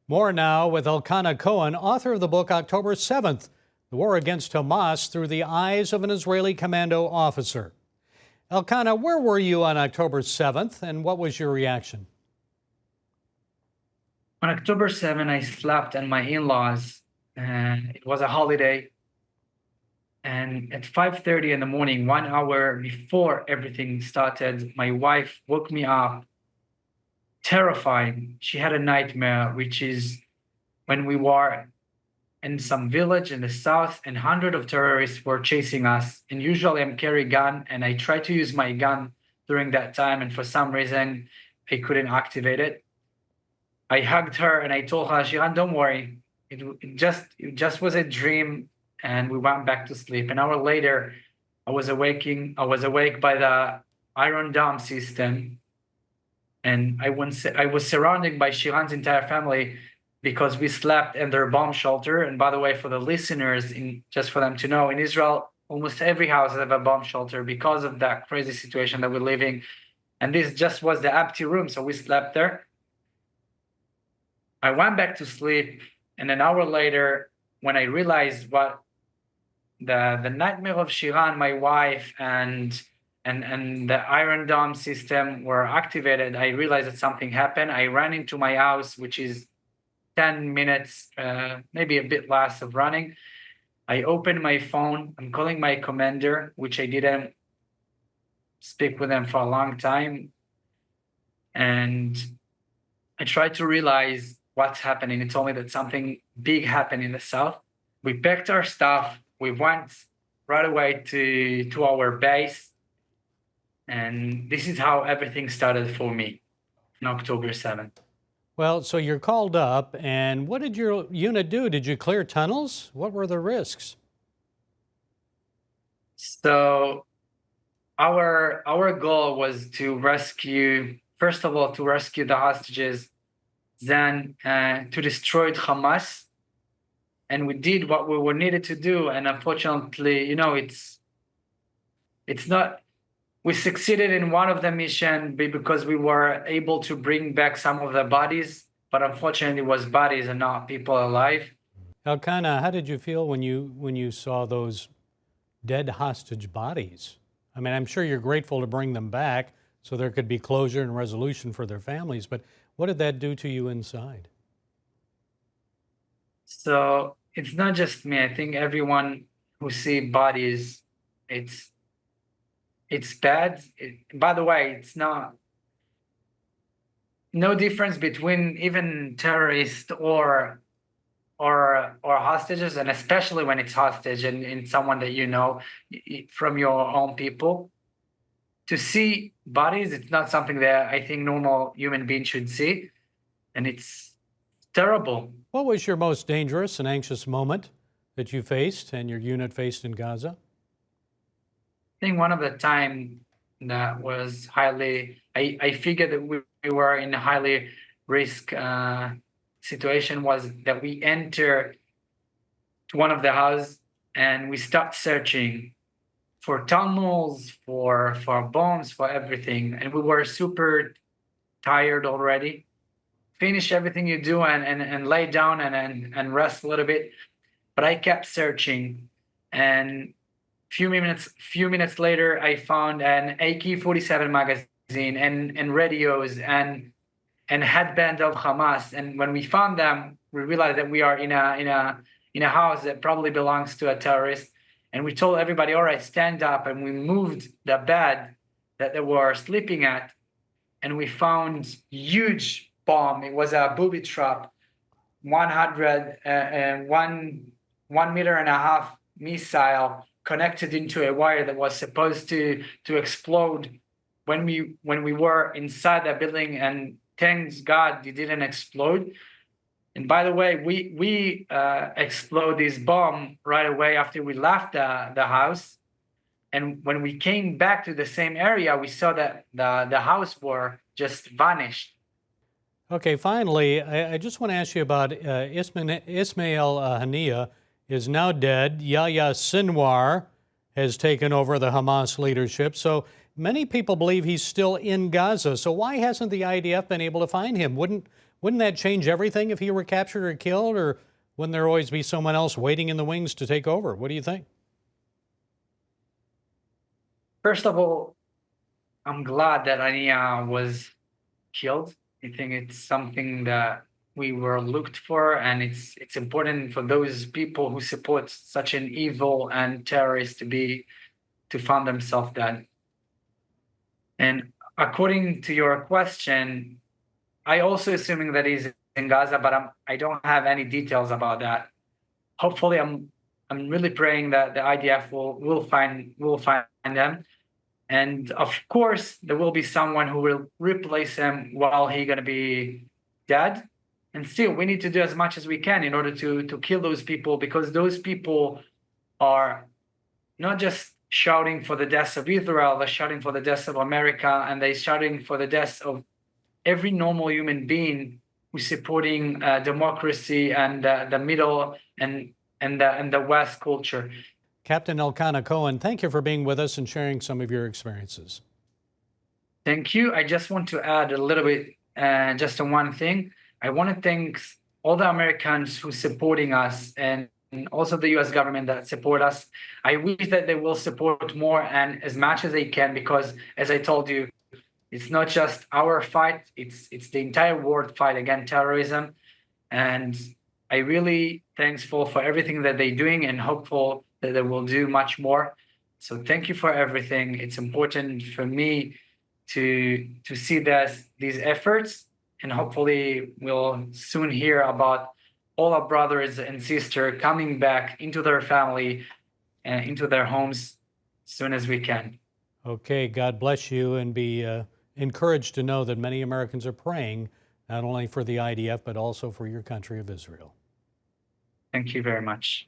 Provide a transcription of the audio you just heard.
More now with Elkana Cohen, author of the book October 7th, The War Against Hamas Through the Eyes of an Israeli Commando Officer. Elkana, where were you on October 7th and what was your reaction? On October 7th, I slept at my in-laws, and it was a holiday. And at 5:30 in the morning, 1 hour before everything started, my wife woke me up, terrified. She had a nightmare, which is when we were in some village in the south and hundreds of terrorists were chasing us. And usually I'm carrying a gun, and I tried to use my gun during that time, and for some reason, I couldn't activate it. I hugged her and I told her, Shiran, don't worry. It just was a dream, and we went back to sleep. An hour later, I was awake by the Iron Dome system, and I was surrounded by Shiran's entire family because we slept in their bomb shelter. And by the way, for the listeners, just for them to know, in Israel, almost every house has a bomb shelter because of that crazy situation that we're living. And this just was the empty room, so we slept there. I went back to sleep, and an hour later, when I realized what the nightmare of Shiran, my wife, and the Iron Dome system were activated, I realized that something happened. I ran into my house, which is 10 minutes, maybe a bit less of running. I opened my phone. I'm calling my commander, which I didn't speak with him for a long time. And I tried to realize what's happening. He told me that something big happened in the south. We packed our stuff. We went right away to our base. And this is how everything started for me on October 7th. Well, so you're called up, and what did your unit do? Did you clear tunnels? What were the risks? So our goal was to rescue, first of all, to rescue the hostages, then to destroy Hamas. And we did what we were needed to do. And unfortunately, it's not, we succeeded in one of the mission because we were able to bring back some of the bodies, but unfortunately it was bodies and not people alive. Elkana, how did you feel when you saw those dead hostage bodies? I mean, I'm sure you're grateful to bring them back so there could be closure and resolution for their families, but what did that do to you inside? So it's not just me. I think everyone who see bodies, it's bad. By the way, it's no difference between even terrorists or hostages, and especially when it's hostage and someone that you know from your own people. To see bodies, it's not something that I think normal human beings should see, and it's terrible. What was your most dangerous and anxious moment that you faced and your unit faced in Gaza? I think one of the time that was highly, I figured that we were in a highly risk situation was that we entered to one of the houses and we stopped searching for tunnels, for bombs, for everything. And we were super tired already. Finish everything you do and lay down and rest a little bit. But I kept searching, and few minutes later, I found an AK-47 magazine and radios and headband of Hamas. And when we found them, we realized that we are in a house that probably belongs to a terrorist. And we told everybody, all right, stand up. And we moved the bed that they were sleeping at, and we found huge bomb. It was a booby-trapped 1.5 meter missile connected into a wire that was supposed to explode when we were inside the building, and thanks God it didn't explode. And by the way, we explode this bomb right away after we left the house. And when we came back to the same area, we saw that the house were just vanished. Okay, finally, I just want to ask you about Ismail Haniyeh is now dead. Yahya Sinwar has taken over the Hamas leadership. So many people believe he's still in Gaza. So why hasn't the IDF been able to find him? Wouldn't wouldn't that change everything if he were captured or killed, or wouldn't there always be someone else waiting in the wings to take over? What do you think? First of all, I'm glad that Ania was killed. I think it's something that we were looked for, and it's important for those people who support such an evil and terrorist to find themselves dead. And according to your question, I also assuming that he's in Gaza, but I don't have any details about that. Hopefully, I'm really praying that the IDF will find them. And of course, there will be someone who will replace him while he's going to be dead. And still, we need to do as much as we can in order to kill those people, because those people are not just shouting for the deaths of Israel, they're shouting for the deaths of America, and they're shouting for the deaths of every normal human being who's supporting democracy and the middle and the West culture. Captain Elkana Cohen, thank you for being with us and sharing some of your experiences. Thank you. I just want to add a little bit, just on one thing. I want to thank all the Americans who are supporting us, and also the US government that support us. I wish that they will support more and as much as they can, because as I told you, it's not just our fight, it's the entire world fight against terrorism. And I really thankful for everything that they're doing, and hopeful that they will do much more. So thank you for everything. It's important for me to see these efforts, and hopefully we'll soon hear about all our brothers and sisters coming back into their family and into their homes as soon as we can. Okay, God bless you, and be encouraged to know that many Americans are praying not only for the IDF, but also for your country of Israel. Thank you very much.